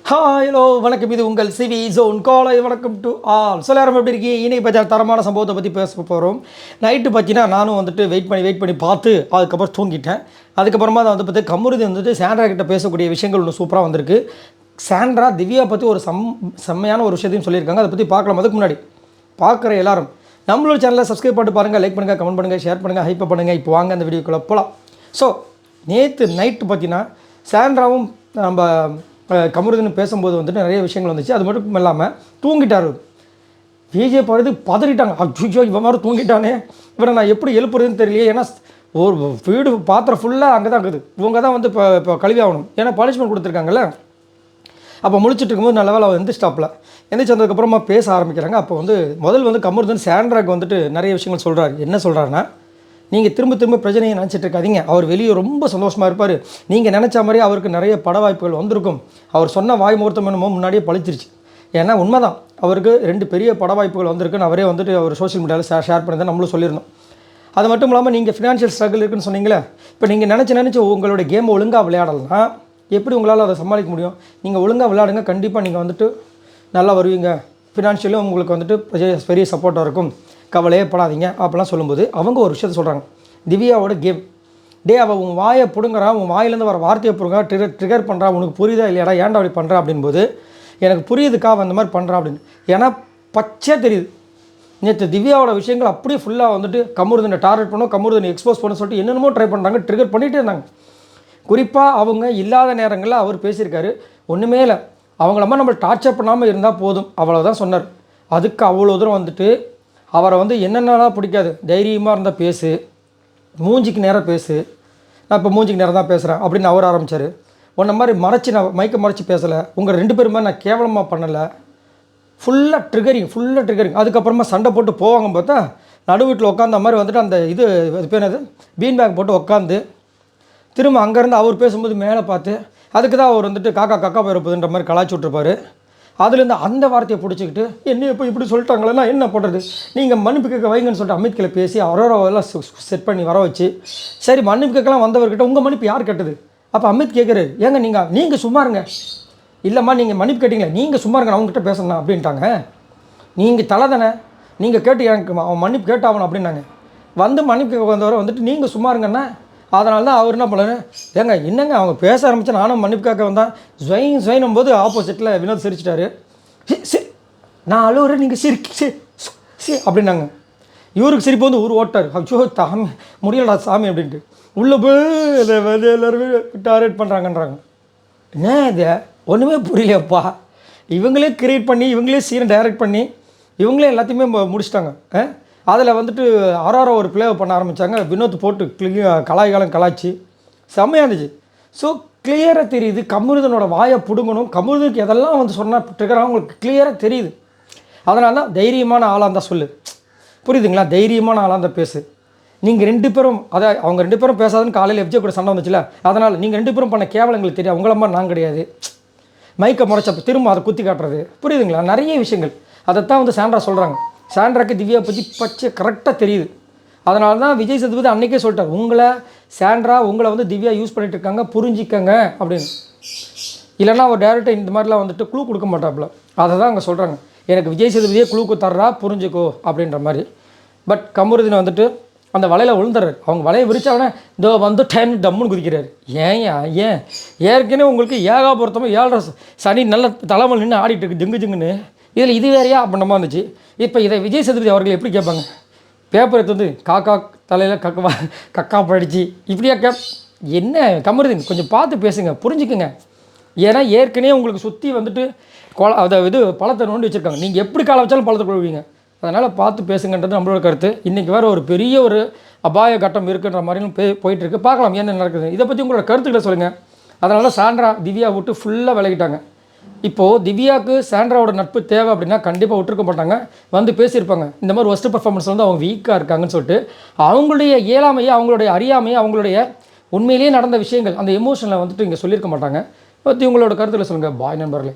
Hello வணக்கம். இது உங்கள் சிவி ஜோன் காலை. வணக்கம் டு ஆல். எல்லாரும் எப்படி இருக்கீங்க? இன்னைக்கு பற்றி தரமான சம்பவத்தை பற்றி பேச போகிறோம். நைட்டு பார்த்தீங்கன்னா நானும் வந்துட்டு வெயிட் பண்ணி பார்த்து அதுக்கப்புறம் தூங்கிட்டேன். அதுக்கப்புறமா அதை வந்து பார்த்து கமுருதி வந்துட்டு சாண்ட்ரா கிட்ட பேசக்கூடிய விஷயங்கள் ஒன்று சூப்பராக வந்திருக்கு. சாண்ட்ரா திவ்யா பற்றி ஒரு செம்மையான ஒரு விஷயத்தையும் சொல்லியிருக்காங்க. அதை பற்றி பார்க்கலாம். அதுக்கு முன்னாடி பார்க்குற எல்லாரும் நம்மளோட சேனலை சப்ஸ்கிரைப் பண்ணிட்டு பாருங்கள், லைக் பண்ணுங்கள், கமெண்ட் பண்ணுங்கள், ஷேர் பண்ணுங்கள், ஹைப் பண்ணுங்கள். இப்போ வாங்க அந்த வீடியோக்குள்ளே போகலாம். ஸோ நேற்று நைட்டு பார்த்தீங்கன்னா சாண்ட்ராவும் நம்ம கமருதீன் பேசும்போது வந்துட்டு நிறைய விஷயங்கள் வந்துச்சு. அது மட்டும் இல்லாமல் தூங்கிட்டார். விஜய் படுத்து பதறிட்டாங்க. அச்சோ இவன் மாதிரி தூங்கிட்டானே, இவனை நான் எப்படி எழுப்புறதுன்னு தெரியலையே. ஏன்னா ஒரு வீடு பாத்திரம் ஃபுல்லாக அங்கே தான் இருக்குது. இவங்க தான் வந்து இப்போ கழுவி ஆகணும். ஏன்னா பனிஷ்மெண்ட் கொடுத்துருக்காங்கல்ல. அப்போ முழிச்சிட்டு இருக்கும்போது நல்ல வேலை எந்த ஸ்டாப்பில் எந்திரிச்சு வந்ததுக்கப்புறமா பேச ஆரம்பிக்கிறாங்க. அப்போ வந்து முதல் வந்து கமருதீன் சாண்ட்ராக்கு வந்துட்டு நிறைய விஷயங்கள் சொல்கிறாரு. என்ன சொல்கிறாருன்னா, நீங்கள் திரும்ப பிரச்சனையை நினச்சிட்டு இருக்காதீங்க. அவர் வெளியே ரொம்ப சந்தோஷமாக இருப்பார். நீங்கள் நினச்ச மாதிரி அவருக்கு நிறைய பட வாய்ப்புகள் வந்திருக்கும். அவர் சொன்ன வாய் முகூர்த்தம் என்னமோ முன்னாடியே பழிச்சிருச்சு. ஏன்னா உண்மை தான், அவருக்கு 2 பெரிய பட வாய்ப்புகள் வந்திருக்குன்னு அவரே வந்துட்டு அவர் சோஷியல் மீடியாவில் ஷேர் பண்ணி தான் நம்மளும் சொல்லியிருந்தோம். அது மட்டும் இல்லாமல் நீங்கள் ஃபினான்ஷியல் ஸ்ட்ரகிள் இருக்குன்னு சொன்னீங்களே, இப்போ நீங்கள் நினச்சி உங்களுடைய கேமை ஒழுங்காக விளையாடலைன்னா எப்படி உங்களால் அதை சமாளிக்க முடியும்? நீங்கள் ஒழுங்காக விளையாடுங்க, கண்டிப்பாக நீங்கள் வந்துட்டு நல்லா வருவீங்க. ஃபினான்ஷியலும் உங்களுக்கு வந்துட்டு பெரிய சப்போர்ட்டாக இருக்கும், கவலையே படாதீங்க அப்படிலாம் சொல்லும்போது அவங்க ஒரு விஷயத்த சொல்கிறாங்க. திவ்யாவோட கேம் அவள் உன் வாயை பிடுங்குறா, உன் வாயிலேருந்து வர வார்த்தையை பிடுங்க, ட்ரிகர் பண்ணுறா, உனக்கு புரியுதா இல்லையாடா, ஏன்டா அப்படி பண்ணுறா அப்படின்போது எனக்கு புரியுதுக்கா அந்த மாதிரி பண்ணுறா அப்படின்னு. ஏன்னா பச்சையாக தெரியுது. நேற்று திவ்யாவோட விஷயங்கள் அப்படியே ஃபுல்லாக வந்துட்டு கமருதீனை டார்கெட் பண்ணோம், கமருதீனை எக்ஸ்போஸ் பண்ண சொல்லிட்டு என்னென்னமோ ட்ரை பண்ணுறாங்க, ட்ரிகர் பண்ணிகிட்டே இருந்தாங்க. குறிப்பாக அவங்க இல்லாத நேரங்களில் அவர் பேசியிருக்காரு. ஒன்றுமே இல்லை, அவங்கள மாதிரி நம்ம டார்ச்சர் பண்ணாமல் இருந்தால் போதும், அவ்வளோதான் சொன்னார். அதுக்கு அவ்வளோ தூரம் வந்துட்டு அவரை வந்து என்னென்னலாம் பிடிக்காது, தைரியமாக இருந்தால் பேசு, மூஞ்சிக்கு நேரம் பேசு, நான் இப்போ மூஞ்சிக்கு நேரம் தான் பேசுகிறேன் அப்படின்னு அவர் ஆரம்பித்தார். உன்ன மாதிரி மறைச்சி நான் மைக்கை மறைச்சி பேசலை, உங்கள் 2 பேருமே நான் கேவலமாக பண்ணலை, ஃபுல்லாக ட்ரிகரிங். அதுக்கப்புறமா சண்டை போட்டு போவாங்க பார்த்தா நடு வீட்டில் உட்காந்த மாதிரி வந்துட்டு அந்த இது பேர் என்னது, பீன் பேக் போட்டு உட்காந்து திரும்ப அங்கேருந்து அவர் பேசும்போது மேலே பார்த்து அதுக்கு தான் அவர் வந்துட்டு காக்கா போயிருப்பதுன்ற மாதிரி கலாய்ச்சி விட்ருப்பார். அதுலேருந்து அந்த வார்த்தையை பிடிச்சிக்கிட்டு என்ன இப்போ இப்படி சொல்லிட்டாங்களேன்னா என்ன பண்ணுறது, நீங்கள் மன்னிப்பு கேட்க வைங்கன்னு சொல்லிட்டு அமித்கில் பேசி அவரோடலாம் செட் பண்ணி வர வச்சு, சரி மன்னிப்பு கேட்கலாம் வந்தவர்கிட்ட உங்கள் மன்னிப்பு யார் கேட்டது? அப்போ அமித் கேட்குறாரு, ஏங்க நீங்கள் சும்மா இருங்க. இல்லைம்மா நீங்கள் மன்னிப்பு கேட்டீங்களே, நீங்கள் சும்மா இருங்க, அவங்ககிட்ட பேசணும் அப்படின்ட்டாங்க. நீங்கள் தலை தானே, நீங்கள் கேட்டு எனக்கு அவன் மன்னிப்பு கேட்டாகணும் அப்படின்னாங்க. வந்து மன்னிப்பு கேட்க வந்தவரை வந்துட்டு நீங்கள் சும்மா இருங்கன்னா, அதனால தான் அவர் என்ன பண்ணாரு, ஏங்க என்னங்க அவங்க பேச ஆரம்பித்தா நானும் மன்னிப்பு கேட்க வந்தேன் ஸ்வைனும் போது ஆப்போசிட்டில் வினோத் சிரிச்சிட்டாரு. சரி நான் அழுவுறேன், நீங்கள் சரி அப்படின்னாங்க. இவருக்கு சிரிப்பு வந்து ஊர் ஓட்டார். அச்சோ தாமி முடியலடா சாமி அப்படின்ட்டு உள்ளே போய் எல்லோருமே டார்கெட் பண்ணுறாங்கன்றாங்க. என்ன இது ஒன்றுமே புரியலையப்பா. இவங்களே கிரியேட் பண்ணி, இவங்களே சீனை டைரக்ட் பண்ணி, இவங்களே எல்லாத்தையுமே முடிச்சிட்டாங்க. அதில் வந்துட்டு ஆறாரோ ஒரு பிளே பண்ண ஆரம்பித்தாங்க. வினோத் போட்டு கலாய்ச்சி செம்மையாக இருந்துச்சு. ஸோ கிளியராக தெரியுது கமருதீனோட வாயை பிடுங்கணும், கமருதீனுக்கு எதெல்லாம் வந்து சொன்னால் ட்ரிகராக உங்களுக்கு கிளியராக தெரியுது. அதனால தான் தைரியமான ஆளாக இருந்தால் சொல்லு, புரியுதுங்களா, தைரியமான ஆளாக இருந்தால் பேசு. நீங்கள் 2 பேரும் அவங்க 2 பேரும் பேசாதுன்னு காலையில் எஃப்ஜே கூட சண்டை வந்துச்சுல, அதனால் நீங்கள் 2 பேரும் பண்ண கேவலங்களுக்கு தெரியும். உங்கள மாதிரி நான் கிடையாது. மைக்கை முறைச்சப்போ திரும்ப அதை குத்தி காட்டுறது, புரியுதுங்களா, நிறைய விஷயங்கள் அதைத்தான் வந்து சாண்ட்ரா சொல்கிறாங்க. சாண்ட்ராக்கு திவ்யா பற்றி பச்சை கரெக்டாக தெரியுது. அதனால தான் விஜய் சேதுபதி அன்றைக்கே சொல்லிட்டார், சாண்ட்ரா உங்களை வந்து திவ்யா யூஸ் பண்ணிட்டு இருக்காங்க, புரிஞ்சிக்கங்க அப்படின்னு. இல்லைன்னா அவர் டேரெக்டாக இந்த மாதிரிலாம் வந்துட்டு க்ளூ கொடுக்க மாட்டாப்புல. அதை தான் அங்கே சொல்கிறாங்க, எனக்கு விஜய் சேதுபதியே க்ளூக்கு தர்றா புரிஞ்சுக்கோ அப்படின்ற மாதிரி. பட் கமருதீன் வந்துட்டு அந்த வலையில் விழுந்துறாரு. அவங்க வலையை விரிச்சவனே இதோ வந்து டைம் டம்முன்னு குதிக்கிறாரு. ஏன் ஏற்கனவே உங்களுக்கு ஏகாபுரத்தமாக 7.5 சனி நல்ல தலைமல் நின்று ஆடிட்டு இருக்கு ஜிங்குன்னு, இதில் இது வேறையா அப்படின்ற மாதிரி இருந்துச்சு. இப்போ இதை விஜய் சேதுபதி அவர்கள் எப்படி கேட்பாங்க? பேப்பர் எடுத்து வந்து காக்கா தலையில் கக்கா படித்து இப்படியா என்ன கமருதீன் கொஞ்சம் பார்த்து பேசுங்க, புரிஞ்சுக்குங்க. ஏன்னா ஏற்கனவே உங்களுக்கு சுற்றி வந்துட்டு இது பழத்தை நோண்டி வச்சுருக்காங்க. நீங்கள் எப்படி காலை வச்சாலும் பழத்தை கொள்வீங்க. அதனால் பார்த்து பேசுங்கன்றது நம்மளோட கருத்து. இன்றைக்கி வேறு ஒரு பெரிய ஒரு அபாய கட்டம் இருக்குன்ற மாதிரியும் போயிட்டுருக்கு. பார்க்கலாம் என்ன நடக்குது. இதை பற்றி உங்களோட கருத்துக்களை சொல்லுங்கள். அதனால் சாண்ட்ரா திவ்யா விட்டு ஃபுல்லாக விலகிட்டாங்க. இப்போது திவ்யாவுக்கு சாண்ட்ராவோட நட்பு தேவை அப்படின்னா கண்டிப்பாக விட்டுருக்க மாட்டாங்க, வந்து பேசியிருப்பாங்க. இந்த மாதிரி ஒஸ்ட் பர்ஃபார்மன்ஸ் வந்து அவங்க வீக்காக இருக்காங்கன்னு சொல்லிட்டு அவங்களுடைய இயலாமையை, அவங்களுடைய அறியாமையை, அவங்களுடைய உண்மையிலேயே நடந்த விஷயங்கள், அந்த எமோஷனில் வந்துட்டு இங்கே சொல்லியிருக்க மாட்டாங்க. பற்றி உங்களோட கருத்தில் சொல்லுங்கள். பாய் நண்பர்களே.